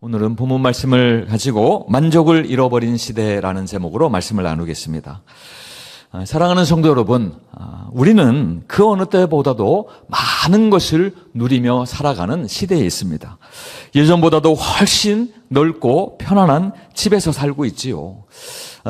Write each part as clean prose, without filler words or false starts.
오늘은 본문 말씀을 가지고 만족을 잃어버린 시대라는 제목으로 말씀을 나누겠습니다. 사랑하는 성도 여러분, 우리는 그 어느 때보다도 많은 것을 누리며 살아가는 시대에 있습니다. 예전보다도 훨씬 넓고 편안한 집에서 살고 있지요.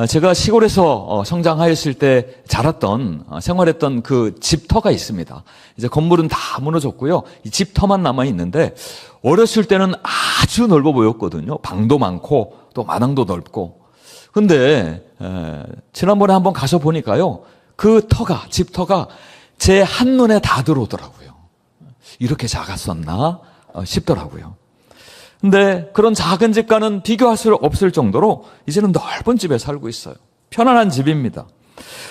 제가 시골에서 성장하였을 때 자랐던, 생활했던 그 집터가 있습니다. 이제 건물은 다 무너졌고요. 이 집터만 남아 있는데 어렸을 때는 아주 넓어 보였거든요. 방도 많고 또 마당도 넓고. 근데 지난번에 한번 가서 보니까요, 그 터가, 집터가 제 한눈에 다 들어오더라고요. 이렇게 작았었나 싶더라고요. 근데 그런 작은 집과는 비교할 수 없을 정도로 이제는 넓은 집에 살고 있어요. 편안한 집입니다.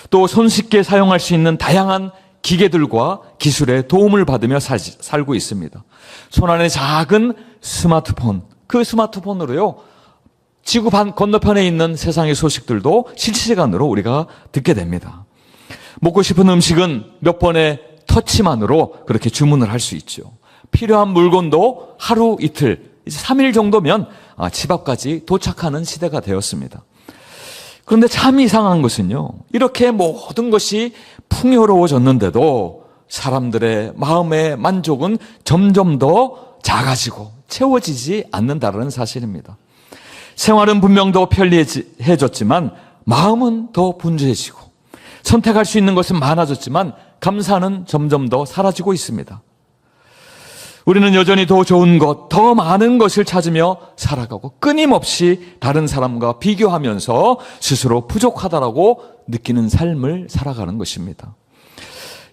또 손쉽게 사용할 수 있는 다양한 기계들과 기술의 도움을 받으며 살고 있습니다. 손안에 작은 스마트폰, 그 스마트폰으로요, 지구 건너편에 있는 세상의 소식들도 실시간으로 우리가 듣게 됩니다. 먹고 싶은 음식은 몇 번의 터치만으로 그렇게 주문을 할 수 있죠. 필요한 물건도 하루 이틀, 이제 3일 정도면 집 앞까지 도착하는 시대가 되었습니다. 그런데 참 이상한 것은요, 이렇게 모든 것이 풍요로워졌는데도 사람들의 마음의 만족은 점점 더 작아지고 채워지지 않는다는 사실입니다. 생활은 분명 더 편리해졌지만 마음은 더 분주해지고, 선택할 수 있는 것은 많아졌지만 감사는 점점 더 사라지고 있습니다. 우리는 여전히 더 좋은 것, 더 많은 것을 찾으며 살아가고 끊임없이 다른 사람과 비교하면서 스스로 부족하다라고 느끼는 삶을 살아가는 것입니다.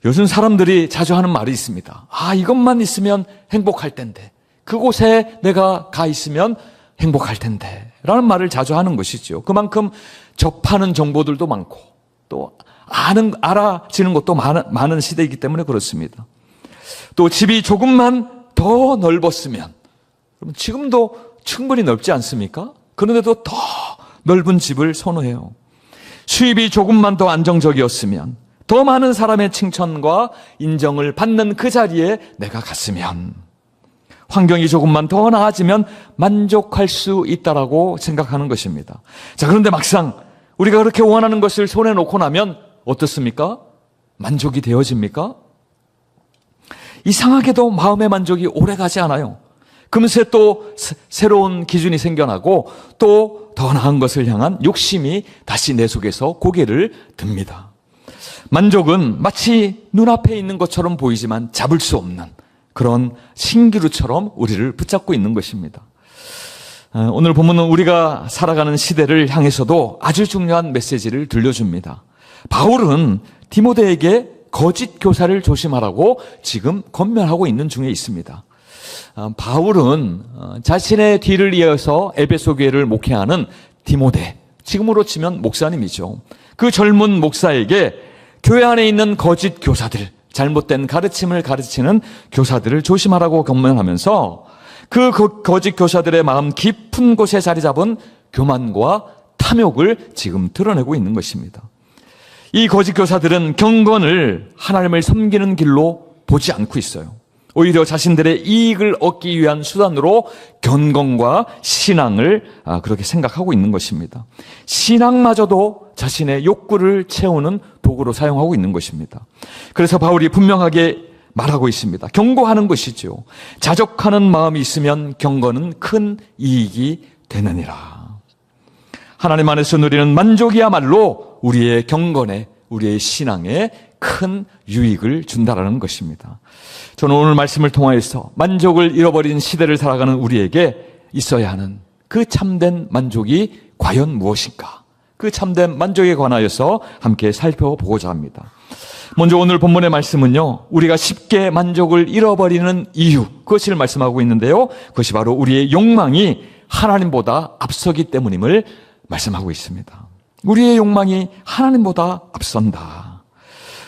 요즘 사람들이 자주 하는 말이 있습니다. 이것만 있으면 행복할 텐데, 그곳에 내가 가 있으면 행복할 텐데 라는 말을 자주 하는 것이죠. 그만큼 접하는 정보들도 많고 또 알아지는 것도 많은 시대이기 때문에 그렇습니다. 또 집이 조금만 더 넓었으면, 그럼 지금도 충분히 넓지 않습니까? 그런데도 더 넓은 집을 선호해요. 수입이 조금만 더 안정적이었으면, 더 많은 사람의 칭찬과 인정을 받는 그 자리에 내가 갔으면, 환경이 조금만 더 나아지면 만족할 수 있다라고 생각하는 것입니다. 자, 그런데 막상 우리가 그렇게 원하는 것을 손에 놓고 나면 어떻습니까? 만족이 되어집니까? 이상하게도 마음의 만족이 오래가지 않아요. 금세 또 새로운 기준이 생겨나고 또 더 나은 것을 향한 욕심이 다시 내 속에서 고개를 듭니다. 만족은 마치 눈앞에 있는 것처럼 보이지만 잡을 수 없는 그런 신기루처럼 우리를 붙잡고 있는 것입니다. 오늘 본문은 우리가 살아가는 시대를 향해서도 아주 중요한 메시지를 들려줍니다. 바울은 디모데에게 거짓 교사를 조심하라고 지금 권면하고 있는 중에 있습니다. 바울은 자신의 뒤를 이어서 에베소 교회를 목회하는 디모데, 지금으로 치면 목사님이죠. 그 젊은 목사에게 교회 안에 있는 거짓 교사들, 잘못된 가르침을 가르치는 교사들을 조심하라고 권면하면서 그 거짓 교사들의 마음 깊은 곳에 자리 잡은 교만과 탐욕을 지금 드러내고 있는 것입니다. 이 거짓 교사들은 경건을 하나님을 섬기는 길로 보지 않고 있어요. 오히려 자신들의 이익을 얻기 위한 수단으로 경건과 신앙을 그렇게 생각하고 있는 것입니다. 신앙마저도 자신의 욕구를 채우는 도구로 사용하고 있는 것입니다. 그래서 바울이 분명하게 말하고 있습니다. 경고하는 것이죠. 자족하는 마음이 있으면 경건은 큰 이익이 되느니라. 하나님 안에서 누리는 만족이야말로 우리의 경건에, 우리의 신앙에 큰 유익을 준다라는 것입니다. 저는 오늘 말씀을 통하여서 만족을 잃어버린 시대를 살아가는 우리에게 있어야 하는 그 참된 만족이 과연 무엇인가? 그 참된 만족에 관하여서 함께 살펴보고자 합니다. 먼저 오늘 본문의 말씀은요, 우리가 쉽게 만족을 잃어버리는 이유, 그것을 말씀하고 있는데요, 그것이 바로 우리의 욕망이 하나님보다 앞서기 때문임을 말씀하고 있습니다. 우리의 욕망이 하나님보다 앞선다.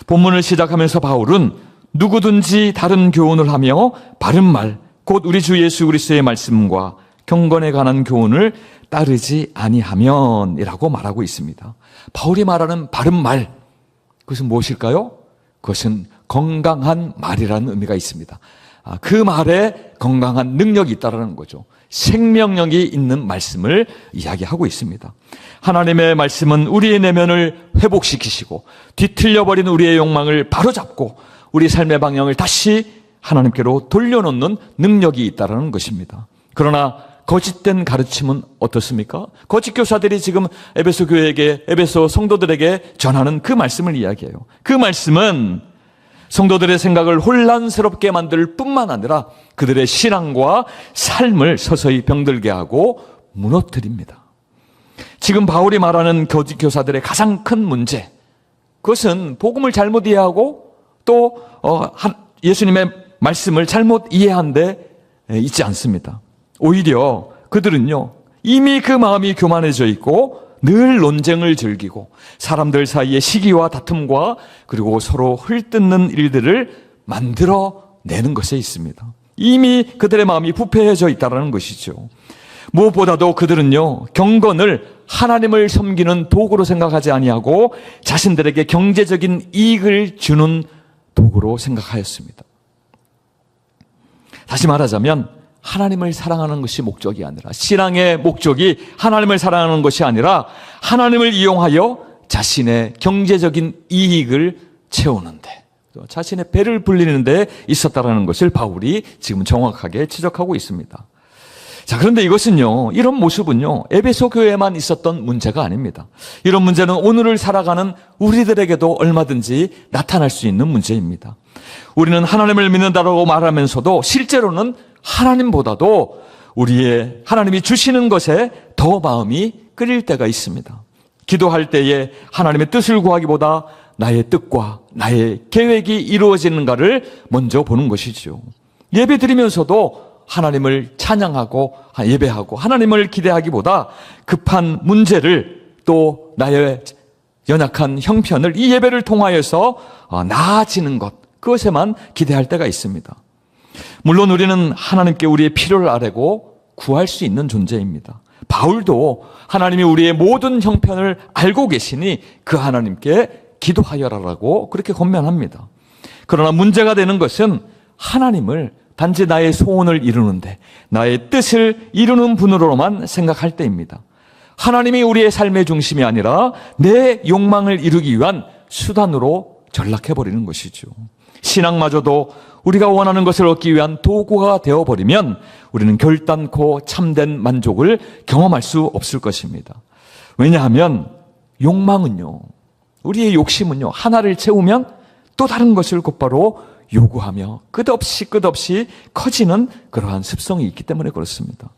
본문을 시작하면서 바울은 누구든지 다른 교훈을 하며 바른 말, 곧 우리 주 예수 그리스도의 말씀과 경건에 관한 교훈을 따르지 아니하면이라고 말하고 있습니다. 바울이 말하는 바른 말, 그것은 무엇일까요? 그것은 건강한 말이라는 의미가 있습니다. 그 말에 건강한 능력이 있다는 거죠. 생명력이 있는 말씀을 이야기하고 있습니다. 하나님의 말씀은 우리의 내면을 회복시키시고 뒤틀려버린 우리의 욕망을 바로잡고 우리 삶의 방향을 다시 하나님께로 돌려놓는 능력이 있다는 것입니다. 그러나 거짓된 가르침은 어떻습니까? 거짓 교사들이 지금 에베소 교회에게, 에베소 성도들에게 전하는 그 말씀을 이야기해요. 그 말씀은 성도들의 생각을 혼란스럽게 만들 뿐만 아니라 그들의 신앙과 삶을 서서히 병들게 하고 무너뜨립니다. 지금 바울이 말하는 거짓 교사들의 가장 큰 문제, 그것은 복음을 잘못 이해하고 또 예수님의 말씀을 잘못 이해한 데 있지 않습니다. 오히려 그들은요, 이미 그 마음이 교만해져 있고 늘 논쟁을 즐기고 사람들 사이에 시기와 다툼과 그리고 서로 헐뜯는 일들을 만들어내는 것에 있습니다. 이미 그들의 마음이 부패해져 있다는 것이죠. 무엇보다도 그들은요, 경건을 하나님을 섬기는 도구로 생각하지 아니하고 자신들에게 경제적인 이익을 주는 도구로 생각하였습니다. 다시 말하자면 하나님을 사랑하는 것이 목적이 아니라, 신앙의 목적이 하나님을 사랑하는 것이 아니라 하나님을 이용하여 자신의 경제적인 이익을 채우는데, 자신의 배를 불리는 데 있었다는 것을 바울이 지금 정확하게 지적하고 있습니다. 자, 그런데 이것은요, 이런 모습은요, 에베소 교회에만 있었던 문제가 아닙니다. 이런 문제는 오늘을 살아가는 우리들에게도 얼마든지 나타날 수 있는 문제입니다. 우리는 하나님을 믿는다고 말하면서도 실제로는 하나님보다도 하나님이 주시는 것에 더 마음이 끌릴 때가 있습니다. 기도할 때에 하나님의 뜻을 구하기보다 나의 뜻과 나의 계획이 이루어지는가를 먼저 보는 것이죠. 예배 드리면서도 하나님을 찬양하고 예배하고 하나님을 기대하기보다 급한 문제를 또 나의 연약한 형편을 이 예배를 통하여서 나아지는 것, 그것에만 기대할 때가 있습니다. 물론 우리는 하나님께 우리의 필요를 아뢰고 구할 수 있는 존재입니다. 바울도 하나님이 우리의 모든 형편을 알고 계시니 그 하나님께 기도하여라라고 그렇게 권면합니다. 그러나 문제가 되는 것은 하나님을 단지 나의 소원을 이루는데, 나의 뜻을 이루는 분으로만 생각할 때입니다. 하나님이 우리의 삶의 중심이 아니라 내 욕망을 이루기 위한 수단으로 전락해버리는 것이죠. 신앙마저도 우리가 원하는 것을 얻기 위한 도구가 되어버리면 우리는 결단코 참된 만족을 경험할 수 없을 것입니다. 왜냐하면 욕망은요, 우리의 욕심은요, 하나를 채우면 또 다른 것을 곧바로 요구하며 끝없이 커지는 그러한 습성이 있기 때문에 그렇습니다.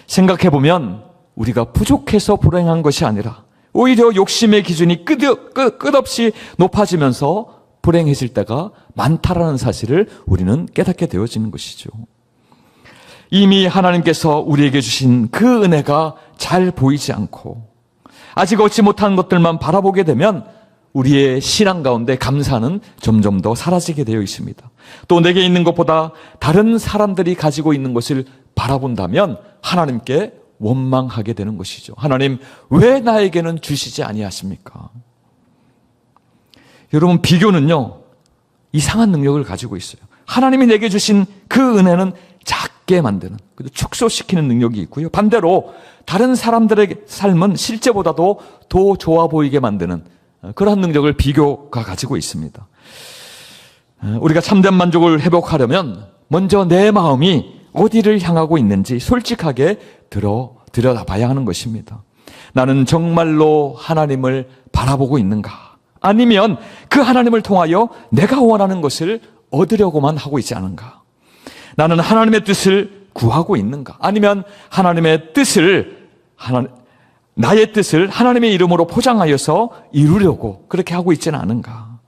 생각해보면 우리가 부족해서 불행한 것이 아니라 오히려 욕심의 기준이 끝없이 높아지면서 불행해질 때가 많다라는 사실을 우리는 깨닫게 되어지는 것이죠. 이미 하나님께서 우리에게 주신 그 은혜가 잘 보이지 않고 아직 얻지 못한 것들만 바라보게 되면 우리의 신앙 가운데 감사는 점점 더 사라지게 되어 있습니다. 또 내게 있는 것보다 다른 사람들이 가지고 있는 것을 바라본다면 하나님께 원망하게 되는 것이죠. 하나님, 왜 나에게는 주시지 아니하십니까? 여러분, 비교는요, 이상한 능력을 가지고 있어요. 하나님이 내게 주신 그 은혜는 작게 만드는, 축소시키는 능력이 있고요. 반대로 다른 사람들의 삶은 실제보다도 더 좋아 보이게 만드는 그러한 능력을 비교가 가지고 있습니다. 우리가 참된 만족을 회복하려면 먼저 내 마음이 어디를 향하고 있는지 솔직하게 들여다봐야 하는 것입니다. 나는 정말로 하나님을 바라보고 있는가? 아니면 그 하나님을 통하여 내가 원하는 것을 얻으려고만 하고 있지 않은가? 나는 하나님의 뜻을 구하고 있는가? 아니면 하나님의 뜻을 나의 뜻을 하나님의 이름으로 포장하여서 이루려고 그렇게 하고 있지는 않은가?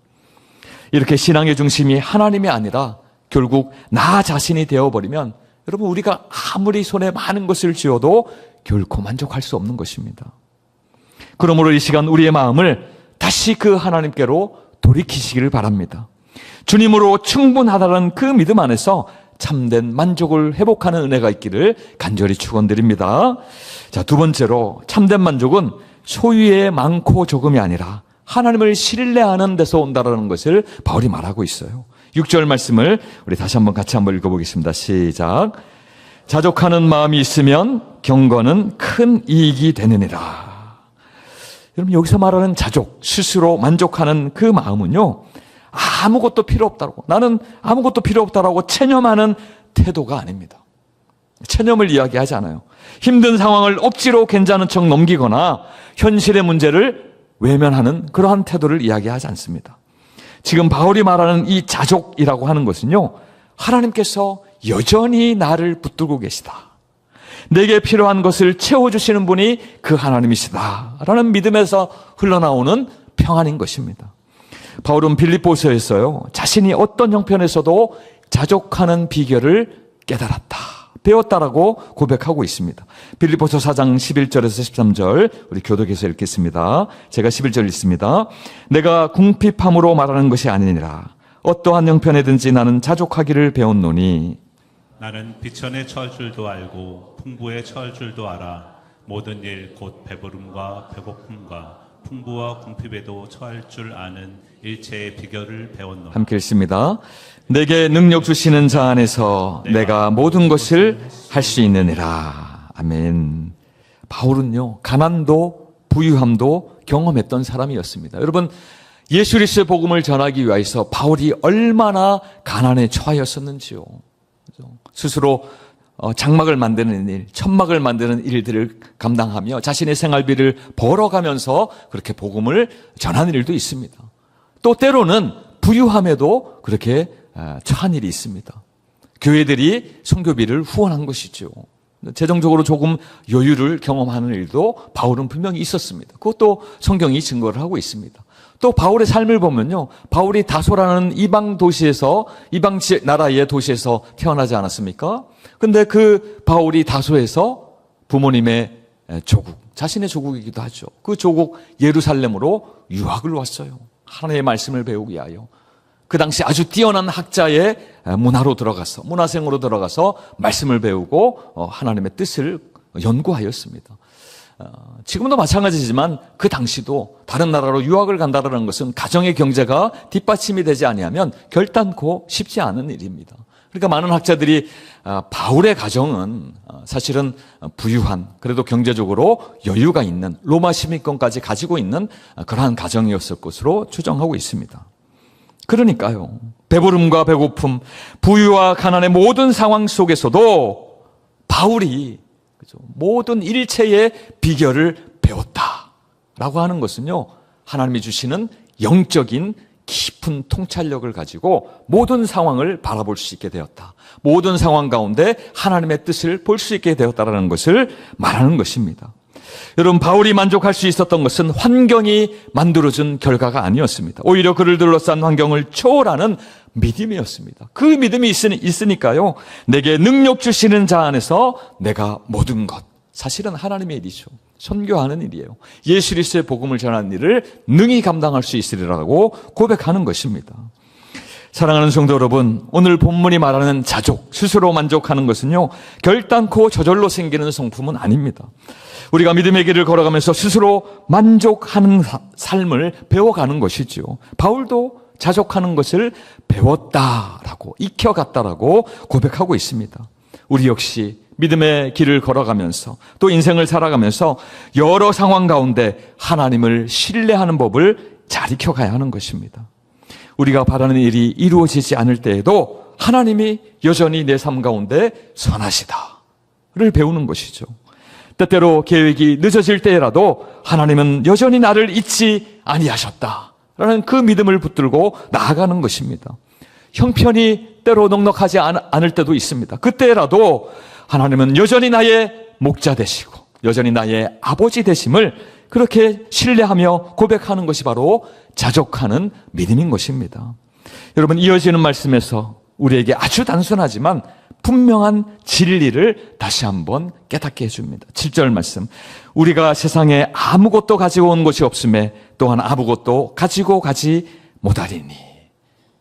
이렇게 신앙의 중심이 하나님이 아니라 결국 나 자신이 되어버리면 여러분, 우리가 아무리 손에 많은 것을 쥐어도 결코 만족할 수 없는 것입니다. 그러므로 이 시간 우리의 마음을 다시 그 하나님께로 돌이키시기를 바랍니다. 주님으로 충분하다는 그 믿음 안에서 참된 만족을 회복하는 은혜가 있기를 간절히 축원드립니다. 자, 두 번째로 참된 만족은 소유의 많고 적음이 아니라 하나님을 신뢰하는 데서 온다라는 것을 바울이 말하고 있어요. 6절 말씀을 우리 다시 한번 같이 한번 읽어보겠습니다. 시작. 자족하는 마음이 있으면 경건은 큰 이익이 되느니라. 여러분, 여기서 말하는 자족, 스스로 만족하는 그 마음은요, 아무것도 필요 없다고, 나는 아무것도 필요 없다라고 체념하는 태도가 아닙니다. 체념을 이야기하지 않아요. 힘든 상황을 억지로 괜찮은 척 넘기거나 현실의 문제를 외면하는 그러한 태도를 이야기하지 않습니다. 지금 바울이 말하는 이 자족이라고 하는 것은요, 하나님께서 여전히 나를 붙들고 계시다, 내게 필요한 것을 채워주시는 분이 그 하나님이시다 라는 믿음에서 흘러나오는 평안인 것입니다. 바울은 빌립보서에서요, 자신이 어떤 형편에서도 자족하는 비결을 깨달았다, 배웠다라고 고백하고 있습니다. 빌립보서 4장 11절에서 13절 우리 교독에서 읽겠습니다. 제가 11절 읽습니다. 내가 궁핍함으로 말하는 것이 아니니라. 어떠한 형편에든지 나는 자족하기를 배웠노니 나는 비천에 처할 줄도 알고 풍부에 처할 줄도 알아. 모든 일 곧 배부름과 배고픔과 풍부와 궁핍에도 처할 줄 아는 일체의 비결을 배웠노라. 함께 읽습니다. 내게 능력 주시는 자 안에서 내가 모든 것을 할 수 있느니라. 아멘. 바울은요, 가난도 부유함도 경험했던 사람이었습니다. 여러분, 예수 그리스도의 복음을 전하기 위해서 바울이 얼마나 가난에 처하였었는지요. 스스로 장막을 만드는 일, 천막을 만드는 일들을 감당하며 자신의 생활비를 벌어가면서 그렇게 복음을 전하는 일도 있습니다. 또 때로는 부유함에도 그렇게 처한 일이 있습니다. 교회들이 선교비를 후원한 것이죠. 재정적으로 조금 여유를 경험하는 일도 바울은 분명히 있었습니다. 그것도 성경이 증거를 하고 있습니다. 또 바울의 삶을 보면요, 바울이 다소라는 이방 도시에서, 이방 나라의 도시에서 태어나지 않았습니까? 근데 그 바울이 다소에서 부모님의 조국, 자신의 조국이기도 하죠, 그 조국 예루살렘으로 유학을 왔어요. 하나님의 말씀을 배우기 위하여. 그 당시 아주 뛰어난 학자의 문화로 들어가서, 문화생으로 들어가서 말씀을 배우고 하나님의 뜻을 연구하였습니다. 지금도 마찬가지지만 그 당시도 다른 나라로 유학을 간다는 것은 가정의 경제가 뒷받침이 되지 아니하면 결단코 쉽지 않은 일입니다. 그러니까 많은 학자들이 바울의 가정은 사실은 부유한, 그래도 경제적으로 여유가 있는, 로마 시민권까지 가지고 있는 그러한 가정이었을 것으로 추정하고 있습니다. 그러니까요, 배부름과 배고픔, 부유와 가난의 모든 상황 속에서도 바울이 모든 일체의 비결을 배웠다라고 하는 것은요, 하나님이 주시는 영적인 깊은 통찰력을 가지고 모든 상황을 바라볼 수 있게 되었다, 모든 상황 가운데 하나님의 뜻을 볼 수 있게 되었다라는 것을 말하는 것입니다. 여러분, 바울이 만족할 수 있었던 것은 환경이 만들어준 결과가 아니었습니다. 오히려 그를 둘러싼 환경을 초월하는 믿음이었습니다. 그 믿음이 있으니까요, 내게 능력 주시는 자 안에서 내가 모든 것, 사실은 하나님의 일이죠. 선교하는 일이에요. 예수 그리스도의 복음을 전하는 일을 능히 감당할 수 있으리라고 고백하는 것입니다. 사랑하는 성도 여러분, 오늘 본문이 말하는 자족, 스스로 만족하는 것은요, 결단코 저절로 생기는 성품은 아닙니다. 우리가 믿음의 길을 걸어가면서 스스로 만족하는 삶을 배워가는 것이죠. 바울도 자족하는 것을 배웠다라고, 익혀갔다라고 고백하고 있습니다. 우리 역시 믿음의 길을 걸어가면서 또 인생을 살아가면서 여러 상황 가운데 하나님을 신뢰하는 법을 잘 익혀가야 하는 것입니다. 우리가 바라는 일이 이루어지지 않을 때에도 하나님이 여전히 내 삶 가운데 선하시다를 배우는 것이죠. 때때로 계획이 늦어질 때라도 하나님은 여전히 나를 잊지 아니하셨다라는 그 믿음을 붙들고 나아가는 것입니다. 형편이 때로 넉넉하지 않을 때도 있습니다. 그때라도 하나님은 여전히 나의 목자 되시고 여전히 나의 아버지 되심을 그렇게 신뢰하며 고백하는 것이 바로 자족하는 믿음인 것입니다. 여러분, 이어지는 말씀에서 우리에게 아주 단순하지만 분명한 진리를 다시 한번 깨닫게 해줍니다. 7절 말씀, 우리가 세상에 아무것도 가지고 온 것이 없음에 또한 아무것도 가지고 가지 못하리니.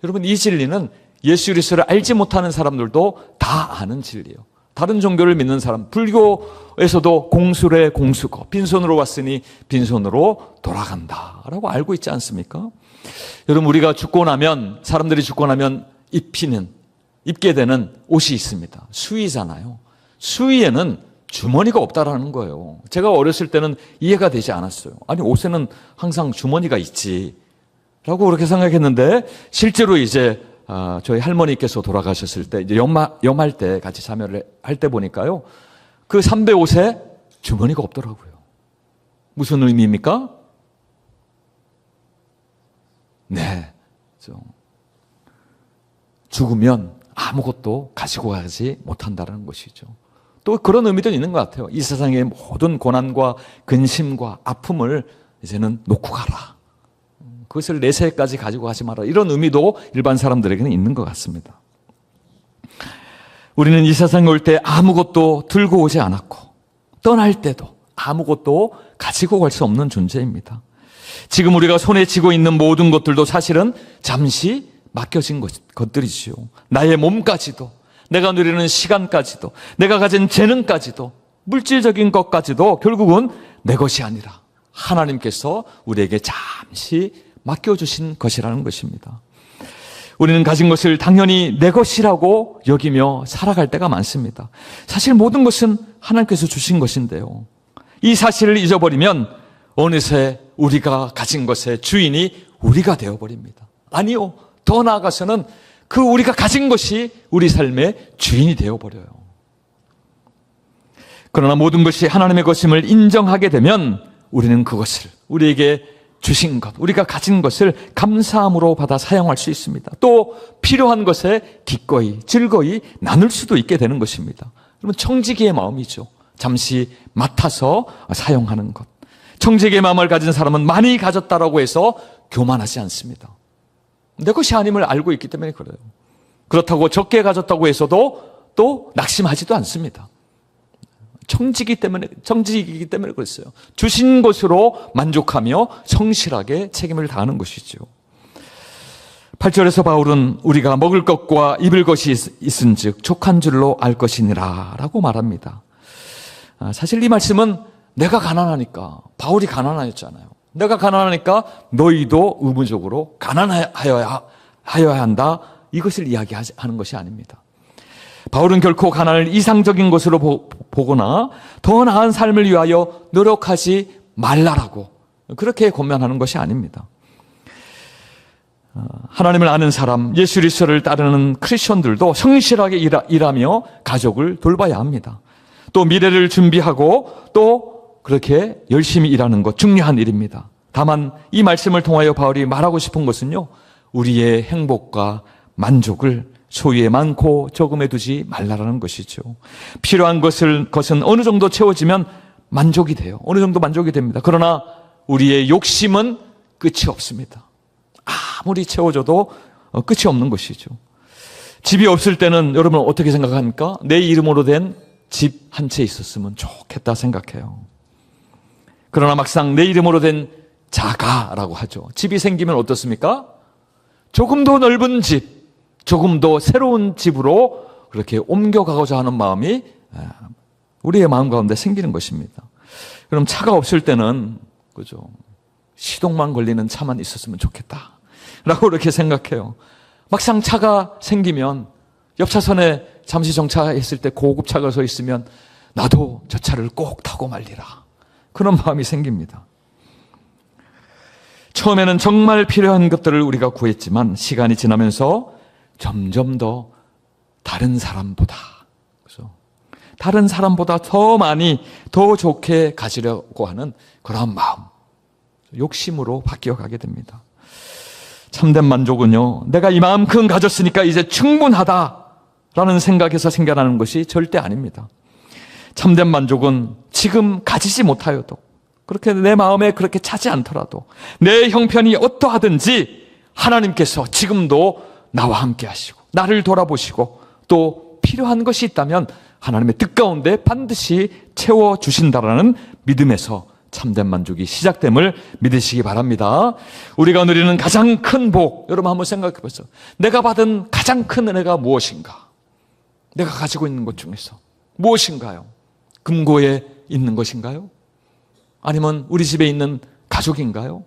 여러분, 이 진리는 예수 그리스도를 알지 못하는 사람들도 다 아는 진리예요. 다른 종교를 믿는 사람, 불교에서도 공수래 공수거, 빈손으로 왔으니 빈손으로 돌아간다라고 알고 있지 않습니까? 여러분, 우리가 죽고 나면, 사람들이 죽고 나면 입게 되는 옷이 있습니다. 수의잖아요. 수의에는 주머니가 없다라는 거예요. 제가 어렸을 때는 이해가 되지 않았어요. 아니, 옷에는 항상 주머니가 있지. 라고 그렇게 생각했는데, 실제로 이제, 저희 할머니께서 돌아가셨을 때, 이제 염할 때 같이 참여를 할 때 보니까요, 그 삼배 옷에 주머니가 없더라고요. 무슨 의미입니까? 네. 죽으면 아무것도 가지고 가지 못한다는 것이죠. 또 그런 의미도 있는 것 같아요. 이 세상의 모든 고난과 근심과 아픔을 이제는 놓고 가라. 그것을 내세까지 가지고 가지 마라. 이런 의미도 일반 사람들에게는 있는 것 같습니다. 우리는 이 세상에 올 때 아무것도 들고 오지 않았고 떠날 때도 아무것도 가지고 갈 수 없는 존재입니다. 지금 우리가 손에 쥐고 있는 모든 것들도 사실은 잠시 맡겨진 것들이지요. 나의 몸까지도, 내가 누리는 시간까지도, 내가 가진 재능까지도, 물질적인 것까지도 결국은 내 것이 아니라 하나님께서 우리에게 잠시 맡겨주신 것이라는 것입니다. 우리는 가진 것을 당연히 내 것이라고 여기며 살아갈 때가 많습니다. 사실 모든 것은 하나님께서 주신 것인데요. 이 사실을 잊어버리면 어느새 우리가 가진 것의 주인이 우리가 되어버립니다. 아니요, 더 나아가서는 그 우리가 가진 것이 우리 삶의 주인이 되어버려요. 그러나 모든 것이 하나님의 것임을 인정하게 되면 우리는 그것을 우리에게 주신 것, 우리가 가진 것을 감사함으로 받아 사용할 수 있습니다. 또 필요한 것에 기꺼이 즐거이 나눌 수도 있게 되는 것입니다. 그러면 청지기의 마음이죠. 잠시 맡아서 사용하는 것. 청지기의 마음을 가진 사람은 많이 가졌다라고 해서 교만하지 않습니다. 내 것이 아님을 알고 있기 때문에 그래요. 그렇다고 적게 가졌다고 해서도 또 낙심하지도 않습니다. 청지기이기 때문에 그랬어요. 주신 것으로 만족하며 성실하게 책임을 다하는 것이죠. 8절에서 바울은 우리가 먹을 것과 입을 것이 있은즉 족한 줄로 알 것이니라 라고 말합니다. 사실 이 말씀은 내가 가난하니까, 바울이 가난하였잖아요. 내가 가난하니까 너희도 의무적으로 가난하여야 한다, 이것을 이야기하는 것이 아닙니다. 바울은 결코 가난을 이상적인 것으로 보거나 더 나은 삶을 위하여 노력하지 말라라고 그렇게 권면하는 것이 아닙니다. 하나님을 아는 사람, 예수 그리스도를 따르는 크리스천들도 성실하게 일하며 가족을 돌봐야 합니다. 또 미래를 준비하고 또 그렇게 열심히 일하는 것 중요한 일입니다. 다만 이 말씀을 통하여 바울이 말하고 싶은 것은요, 우리의 행복과 만족을 소유에 많고 적음에 두지 말라라는 것이죠. 필요한 것은 어느 정도 채워지면 만족이 돼요. 어느 정도 만족이 됩니다. 그러나 우리의 욕심은 끝이 없습니다. 아무리 채워줘도 끝이 없는 것이죠. 집이 없을 때는 여러분 어떻게 생각합니까? 내 이름으로 된 집 한 채 있었으면 좋겠다 생각해요. 그러나 막상 내 이름으로 된 자가라고 하죠. 집이 생기면 어떻습니까? 조금 더 넓은 집, 조금 더 새로운 집으로 그렇게 옮겨가고자 하는 마음이 우리의 마음 가운데 생기는 것입니다. 그럼 차가 없을 때는, 그죠? 시동만 걸리는 차만 있었으면 좋겠다 라고 그렇게 생각해요. 막상 차가 생기면 옆 차선에 잠시 정차했을 때 고급차가 서 있으면 나도 저 차를 꼭 타고 말리라, 그런 마음이 생깁니다. 처음에는 정말 필요한 것들을 우리가 구했지만 시간이 지나면서 점점 더 다른 사람보다 더 많이 더 좋게 가지려고 하는 그런 마음, 욕심으로 바뀌어가게 됩니다. 참된 만족은요, 내가 이만큼 가졌으니까 이제 충분하다라는 생각에서 생겨나는 것이 절대 아닙니다. 참된 만족은 지금 가지지 못하여도, 그렇게 내 마음에 그렇게 차지 않더라도, 내 형편이 어떠하든지 하나님께서 지금도 나와 함께 하시고 나를 돌아보시고 또 필요한 것이 있다면 하나님의 뜻 가운데 반드시 채워주신다라는 믿음에서 참된 만족이 시작됨을 믿으시기 바랍니다. 우리가 누리는 가장 큰 복, 여러분 한번 생각해 보세요. 내가 받은 가장 큰 은혜가 무엇인가? 내가 가지고 있는 것 중에서 무엇인가요? 금고에 있는 것인가요? 아니면 우리 집에 있는 가족인가요?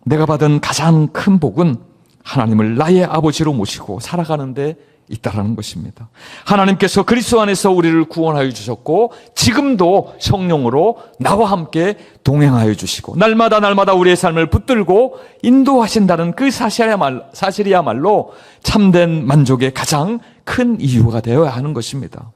내가 받은 가장 큰 복은 하나님을 나의 아버지로 모시고 살아가는 데 있다라는 것입니다. 하나님께서 그리스도 안에서 우리를 구원하여 주셨고 지금도 성령으로 나와 함께 동행하여 주시고 날마다 우리의 삶을 붙들고 인도하신다는 그 사실이야말로 참된 만족의 가장 큰 이유가 되어야 하는 것입니다.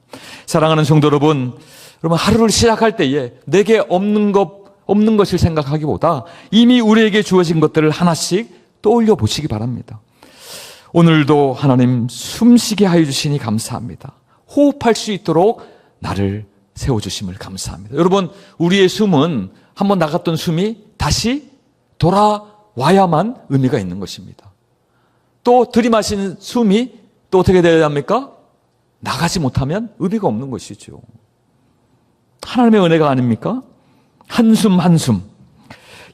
사랑하는 성도 여러분, 하루를 시작할 때에 내게 없는 것을 생각하기보다 이미 우리에게 주어진 것들을 하나씩 떠올려 보시기 바랍니다. 오늘도 하나님 숨쉬게 하여 주시니 감사합니다. 호흡할 수 있도록 나를 세워주심을 감사합니다. 여러분, 우리의 숨은 한번 나갔던 숨이 다시 돌아와야만 의미가 있는 것입니다. 또 들이마신 숨이 또 어떻게 되어야 합니까? 나가지 못하면 의미가 없는 것이죠. 하나님의 은혜가 아닙니까? 한숨 한숨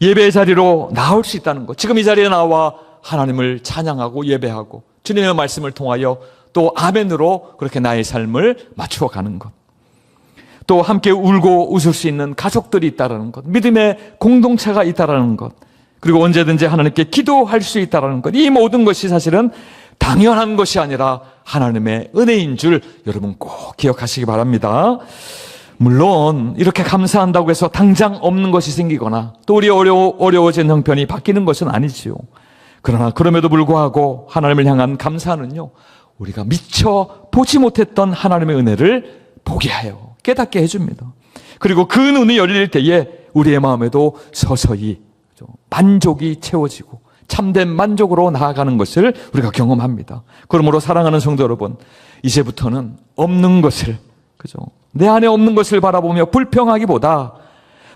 예배의 자리로 나올 수 있다는 것, 지금 이 자리에 나와 하나님을 찬양하고 예배하고 주님의 말씀을 통하여 또 아멘으로 그렇게 나의 삶을 맞추어 가는 것, 또 함께 울고 웃을 수 있는 가족들이 있다는 것, 믿음의 공동체가 있다는 것, 그리고 언제든지 하나님께 기도할 수 있다는 것, 이 모든 것이 사실은 당연한 것이 아니라 하나님의 은혜인 줄 여러분 꼭 기억하시기 바랍니다. 물론 이렇게 감사한다고 해서 당장 없는 것이 생기거나 또 우리 어려워진 형편이 바뀌는 것은 아니지요. 그러나 그럼에도 불구하고 하나님을 향한 감사는요, 우리가 미처 보지 못했던 하나님의 은혜를 보게 하여 깨닫게 해줍니다. 그리고 그 눈이 열릴 때에 우리의 마음에도 서서히 만족이 채워지고 참된 만족으로 나아가는 것을 우리가 경험합니다. 그러므로 사랑하는 성도 여러분, 이제부터는 없는 것을, 내 안에 없는 것을 바라보며 불평하기보다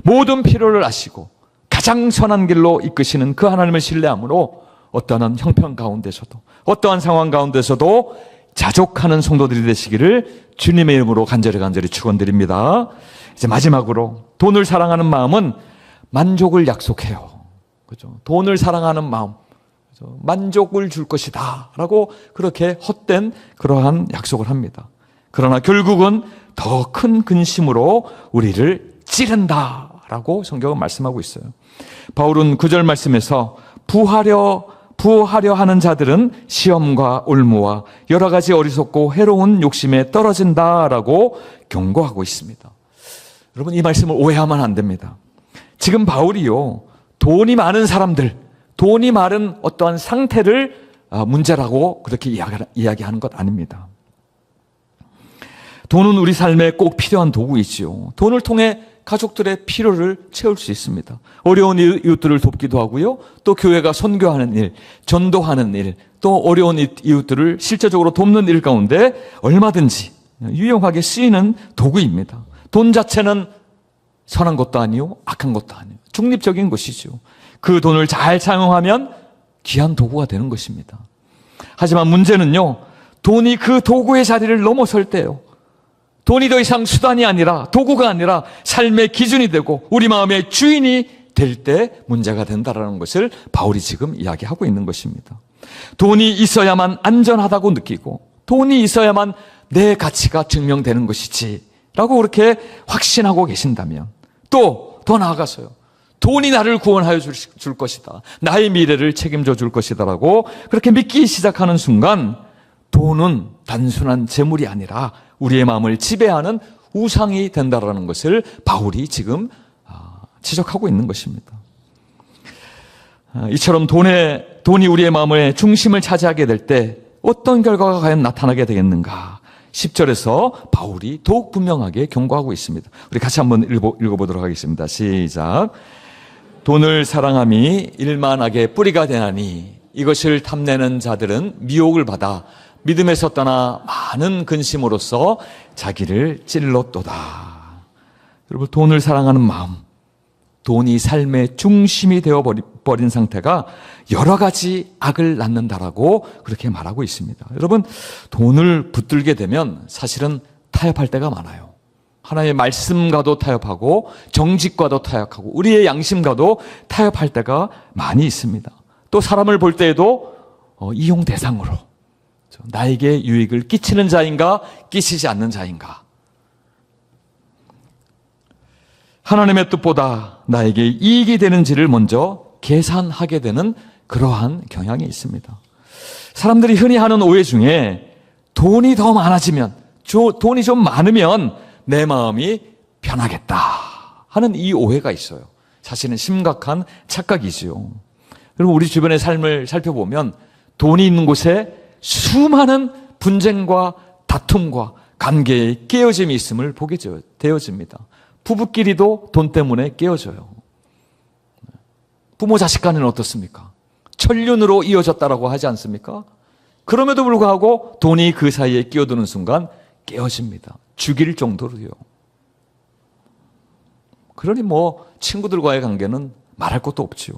모든 필요를 아시고 가장 선한 길로 이끄시는 그 하나님을 신뢰함으로 어떠한 형편 가운데서도 어떠한 상황 가운데서도 자족하는 성도들이 되시기를 주님의 이름으로 간절히 축원드립니다. 이제 마지막으로 돈을 사랑하는 마음은 만족을 약속해요. 그죠? 돈을 사랑하는 마음, 그죠? 만족을 줄 것이다 라고 그렇게 헛된 그러한 약속을 합니다. 그러나 결국은 더 큰 근심으로 우리를 찌른다 라고 성경은 말씀하고 있어요. 바울은 9절 말씀에서 부하려 하는 자들은 시험과 올무와 여러 가지 어리석고 해로운 욕심에 떨어진다라고 경고하고 있습니다. 여러분, 이 말씀을 오해하면 안 됩니다. 지금 바울이요, 돈이 많은 사람들, 돈이 많은 어떠한 상태를 문제라고 그렇게 이야기하는 것 아닙니다. 돈은 우리 삶에 꼭 필요한 도구이지요. 돈을 통해 가족들의 필요를 채울 수 있습니다. 어려운 이웃들을 돕기도 하고요. 또 교회가 선교하는 일, 전도하는 일, 또 어려운 이웃들을 실제적으로 돕는 일 가운데 얼마든지 유용하게 쓰이는 도구입니다. 돈 자체는 선한 것도 아니요, 악한 것도 아니요. 중립적인 것이죠. 그 돈을 잘 사용하면 귀한 도구가 되는 것입니다. 하지만 문제는요, 돈이 그 도구의 자리를 넘어설 때요, 돈이 더 이상 수단이 아니라 도구가 아니라 삶의 기준이 되고 우리 마음의 주인이 될 때 문제가 된다는 것을 바울이 지금 이야기하고 있는 것입니다. 돈이 있어야만 안전하다고 느끼고 돈이 있어야만 내 가치가 증명되는 것이지 라고 그렇게 확신하고 계신다면, 또 더 나아가서요, 돈이 나를 구원하여 줄 것이다, 나의 미래를 책임져 줄 것이다 라고 그렇게 믿기 시작하는 순간 돈은 단순한 재물이 아니라 우리의 마음을 지배하는 우상이 된다라는 것을 바울이 지금 지적하고 있는 것입니다. 이처럼 돈이 우리의 마음의 중심을 차지하게 될 때 어떤 결과가 과연 나타나게 되겠는가? 10절에서 바울이 더욱 분명하게 경고하고 있습니다. 우리 같이 한번 읽어보도록 하겠습니다. 시작. 돈을 사랑함이 일만하게 뿌리가 되나니 이것을 탐내는 자들은 미혹을 받아 믿음에서 떠나 많은 근심으로써 자기를 찔렀도다. 여러분, 돈을 사랑하는 마음, 돈이 삶의 중심이 되어버린 상태가 여러 가지 악을 낳는다라고 그렇게 말하고 있습니다. 여러분, 돈을 붙들게 되면 사실은 타협할 때가 많아요. 하나님의 말씀과도 타협하고 정직과도 타협하고 우리의 양심과도 타협할 때가 많이 있습니다. 또 사람을 볼 때에도 이용 대상으로 나에게 유익을 끼치는 자인가 끼치지 않는 자인가, 하나님의 뜻보다 나에게 이익이 되는지를 먼저 계산하게 되는 그러한 경향이 있습니다. 사람들이 흔히 하는 오해 중에 돈이 더 많아지면, 돈이 좀 많으면 내 마음이 편하겠다 하는 이 오해가 있어요. 사실은 심각한 착각이지요. 그리고 우리 주변의 삶을 살펴보면 돈이 있는 곳에 수많은 분쟁과 다툼과 관계의 깨어짐이 있음을 보게 되어집니다. 부부끼리도 돈 때문에 깨어져요. 부모 자식 간에는 어떻습니까? 천륜으로 이어졌다라고 하지 않습니까? 그럼에도 불구하고 돈이 그 사이에 끼어드는 순간 깨어집니다. 죽일 정도로요. 그러니 친구들과의 관계는 말할 것도 없지요.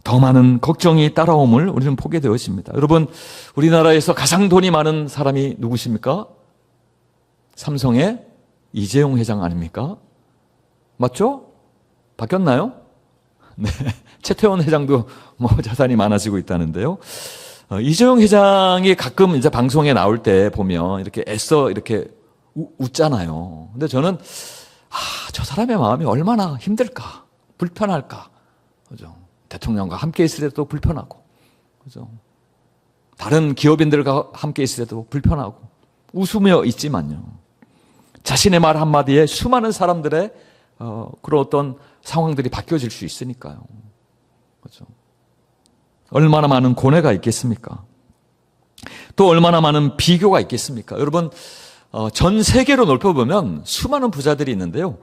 더 많은 걱정이 따라옴을 우리는 보게 되어집니다. 여러분, 우리나라에서 가장 돈이 많은 사람이 누구십니까? 삼성의 이재용 회장 아닙니까? 맞죠? 바뀌었나요? 네. 최태원 회장도 자산이 많아지고 있다는데요. 이재용 회장이 가끔 이제 방송에 나올 때 보면 이렇게 애써 이렇게 웃잖아요. 근데 저는, 저 사람의 마음이 얼마나 힘들까? 불편할까? 그죠? 대통령과 함께 있을 때도 불편하고, 그죠? 다른 기업인들과 함께 있을 때도 불편하고, 웃으며 있지만요. 자신의 말 한마디에 수많은 사람들의 그런 어떤 상황들이 바뀌어질 수 있으니까요. 그렇죠? 얼마나 많은 고뇌가 있겠습니까? 또 얼마나 많은 비교가 있겠습니까? 여러분, 전 세계로 넓혀보면 수많은 부자들이 있는데요.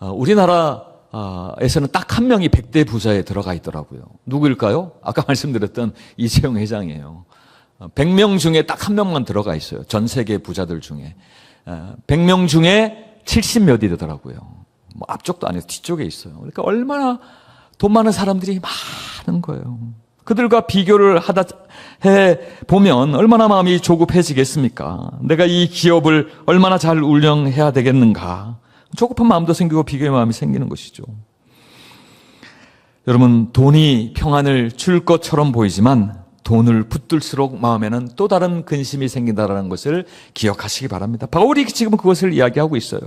우리나라에서는 딱 한 명이 100대 부자에 들어가 있더라고요. 누구일까요? 아까 말씀드렸던 이재용 회장이에요. 100명 중에 딱 한 명만 들어가 있어요. 전 세계 부자들 중에. 100명 중에 70몇 이 되더라고요. 앞쪽도 아니고 뒤쪽에 있어요. 그러니까 얼마나 돈 많은 사람들이 많은 거예요. 그들과 비교를 해보면 얼마나 마음이 조급해지겠습니까? 내가 이 기업을 얼마나 잘 운영해야 되겠는가? 조급한 마음도 생기고 비교의 마음이 생기는 것이죠. 여러분, 돈이 평안을 줄 것처럼 보이지만 돈을 붙들수록 마음에는 또 다른 근심이 생긴다는 것을 기억하시기 바랍니다. 바울이 지금 그것을 이야기하고 있어요.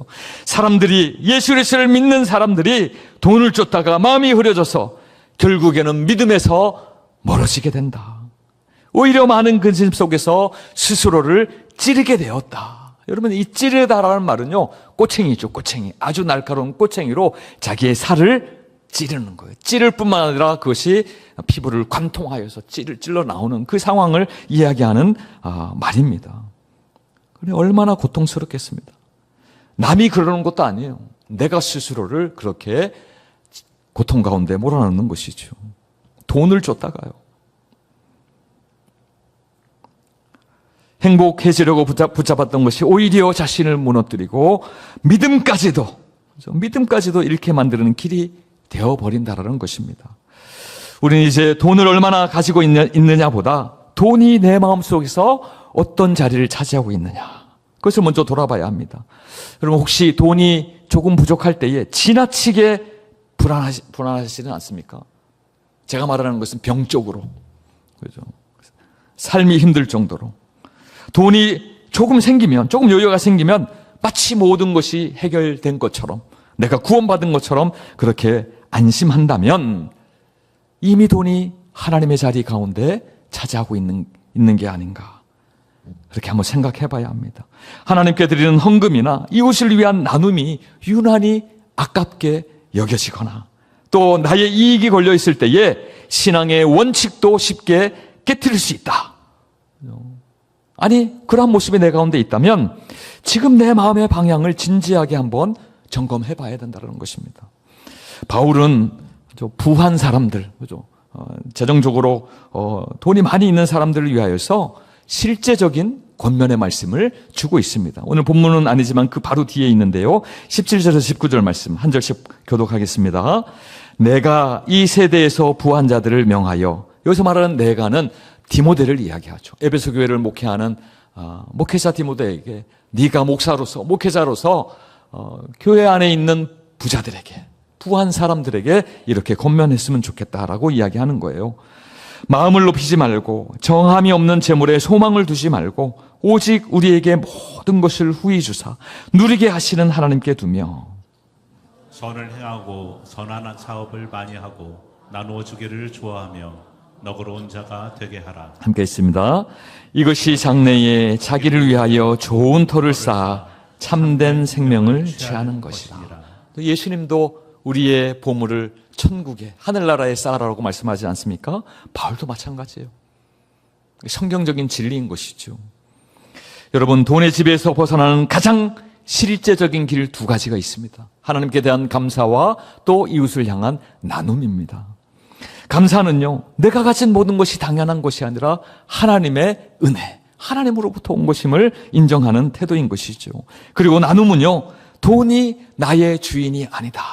사람들이, 예수 그리스도를 믿는 사람들이 돈을 쫓다가 마음이 흐려져서 결국에는 믿음에서 멀어지게 된다. 오히려 많은 근심 속에서 스스로를 찌르게 되었다. 여러분, 이 찌르다라는 말은요, 꼬챙이죠, 꼬챙이. 아주 날카로운 꼬챙이로 자기의 살을 찌르는 거예요. 찌를 뿐만 아니라 그것이 피부를 관통하여서 찔러 나오는 그 상황을 이야기하는 말입니다. 그래, 얼마나 고통스럽겠습니다. 남이 그러는 것도 아니에요. 내가 스스로를 그렇게 고통 가운데 몰아넣는 것이죠. 돈을 쫓다가요. 행복해지려고 붙잡았던 것이 오히려 자신을 무너뜨리고 믿음까지도 잃게 만드는 길이 되어버린다라는 것입니다. 우리는 이제 돈을 얼마나 가지고 있느냐보다 돈이 내 마음속에서 어떤 자리를 차지하고 있느냐, 그것을 먼저 돌아봐야 합니다. 여러분, 혹시 돈이 조금 부족할 때에 지나치게 불안하시지는 않습니까? 제가 말하는 것은 병적으로, 그죠? 삶이 힘들 정도로. 돈이 조금 여유가 생기면 마치 모든 것이 해결된 것처럼, 내가 구원받은 것처럼 그렇게 안심한다면 이미 돈이 하나님의 자리 가운데 차지하고 있는 게 아닌가, 그렇게 한번 생각해 봐야 합니다. 하나님께 드리는 헌금이나 이웃을 위한 나눔이 유난히 아깝게 여겨지거나 또 나의 이익이 걸려 있을 때에 신앙의 원칙도 쉽게 깨트릴 수 있다. 아니, 그러한 모습이 내 가운데 있다면 지금 내 마음의 방향을 진지하게 한번 점검해 봐야 된다는 것입니다. 바울은 부한 사람들, 그죠? 재정적으로 돈이 많이 있는 사람들을 위하여서 실제적인 권면의 말씀을 주고 있습니다. 오늘 본문은 아니지만 그 바로 뒤에 있는데요. 17절에서 19절 말씀 한 절씩 교독하겠습니다. 내가 이 세대에서 부한 자들을 명하여, 여기서 말하는 내가는 디모데를 이야기하죠. 에베소 교회를 목회하는 목회자 디모데에게 네가 목회자로서 교회 안에 있는 부자들에게, 부한 사람들에게 이렇게 권면했으면 좋겠다라고 이야기하는 거예요. 마음을 높이지 말고 정함이 없는 재물에 소망을 두지 말고 오직 우리에게 모든 것을 후히 주사 누리게 하시는 하나님께 두며 선을 행하고 선한 사업을 많이 하고 나누어 주기를 좋아하며 너그러운 자가 되게 하라. 함께 있습니다. 이것이 장래에 자기를 위하여 좋은 터를 쌓아 참된 생명을 취하는 것이다. 예수님도 우리의 보물을 천국에 하늘나라에 쌓으라고 말씀하지 않습니까? 바울도 마찬가지예요. 성경적인 진리인 것이죠. 여러분, 돈의 지배에서 벗어나는 가장 실제적인 길 두 가지가 있습니다. 하나님께 대한 감사와 또 이웃을 향한 나눔입니다. 감사는요, 내가 가진 모든 것이 당연한 것이 아니라 하나님의 은혜, 하나님으로부터 온 것임을 인정하는 태도인 것이죠. 그리고 나눔은요, 돈이 나의 주인이 아니다.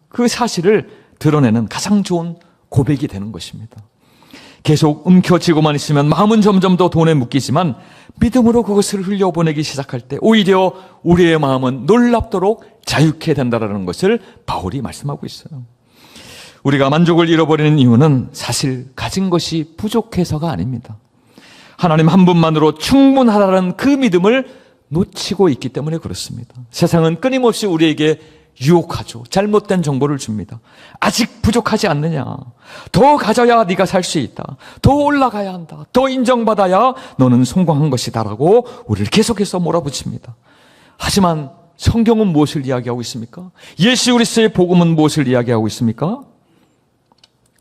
그 사실을 드러내는 가장 좋은 고백이 되는 것입니다. 계속 움켜쥐고만 있으면 마음은 점점 더 돈에 묶이지만 믿음으로 그것을 흘려보내기 시작할 때 오히려 우리의 마음은 놀랍도록 자유케 된다는 것을 바울이 말씀하고 있어요. 우리가 만족을 잃어버리는 이유는 사실 가진 것이 부족해서가 아닙니다. 하나님 한 분만으로 충분하다는 그 믿음을 놓치고 있기 때문에 그렇습니다. 세상은 끊임없이 우리에게 유혹하죠. 잘못된 정보를 줍니다. 아직 부족하지 않느냐. 더 가져야 네가 살 수 있다. 더 올라가야 한다. 더 인정받아야 너는 성공한 것이다 라고 우리를 계속해서 몰아붙입니다. 하지만 성경은 무엇을 이야기하고 있습니까? 예수 그리스도의 복음은 무엇을 이야기하고 있습니까?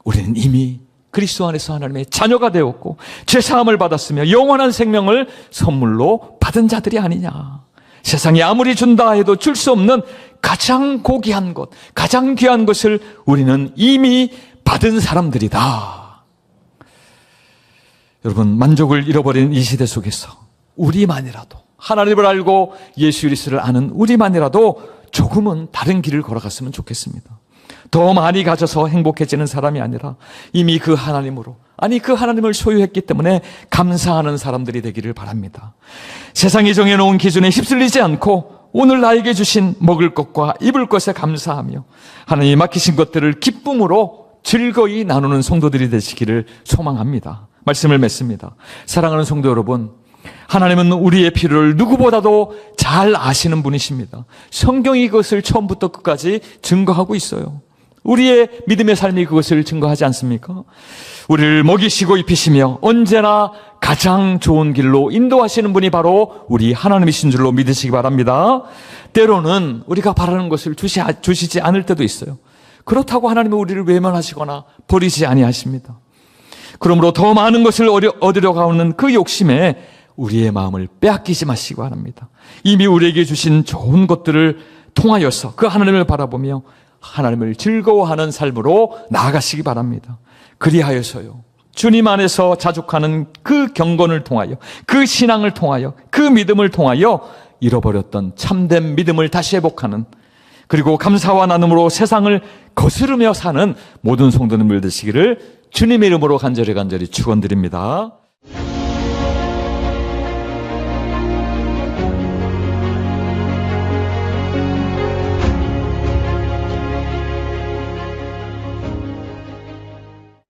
우리는 이미 그리스도 안에서 하나님의 자녀가 되었고 죄사함을 받았으며 영원한 생명을 선물로 받은 자들이 아니냐. 세상이 아무리 준다 해도 줄 수 없는 가장 고귀한 것, 가장 귀한 것을 우리는 이미 받은 사람들이다. 여러분, 만족을 잃어버리는 이 시대 속에서 우리만이라도 하나님을 알고 예수 그리스도를 아는 우리만이라도 조금은 다른 길을 걸어갔으면 좋겠습니다. 더 많이 가져서 행복해지는 사람이 아니라 이미 그 하나님으로, 아니 그 하나님을 소유했기 때문에 감사하는 사람들이 되기를 바랍니다. 세상이 정해놓은 기준에 휩쓸리지 않고 오늘 나에게 주신 먹을 것과 입을 것에 감사하며 하나님이 맡기신 것들을 기쁨으로 즐거이 나누는 성도들이 되시기를 소망합니다. 말씀을 맺습니다. 사랑하는 성도 여러분, 하나님은 우리의 필요를 누구보다도 잘 아시는 분이십니다. 성경이 그것을 처음부터 끝까지 증거하고 있어요. 우리의 믿음의 삶이 그것을 증거하지 않습니까? 우리를 먹이시고 입히시며 언제나 가장 좋은 길로 인도하시는 분이 바로 우리 하나님이신 줄로 믿으시기 바랍니다. 때로는 우리가 바라는 것을 주시지 않을 때도 있어요. 그렇다고 하나님은 우리를 외면하시거나 버리지 아니하십니다. 그러므로 더 많은 것을 얻으려고 하는 그 욕심에 우리의 마음을 빼앗기지 마시기 바랍니다. 이미 우리에게 주신 좋은 것들을 통하여서 그 하나님을 바라보며 하나님을 즐거워하는 삶으로 나아가시기 바랍니다. 그리하여서요, 주님 안에서 자족하는 그 경건을 통하여, 그 신앙을 통하여, 그 믿음을 통하여 잃어버렸던 참된 믿음을 다시 회복하는, 그리고 감사와 나눔으로 세상을 거스르며 사는 모든 성도님들 되시기를 주님의 이름으로 간절히 축원드립니다.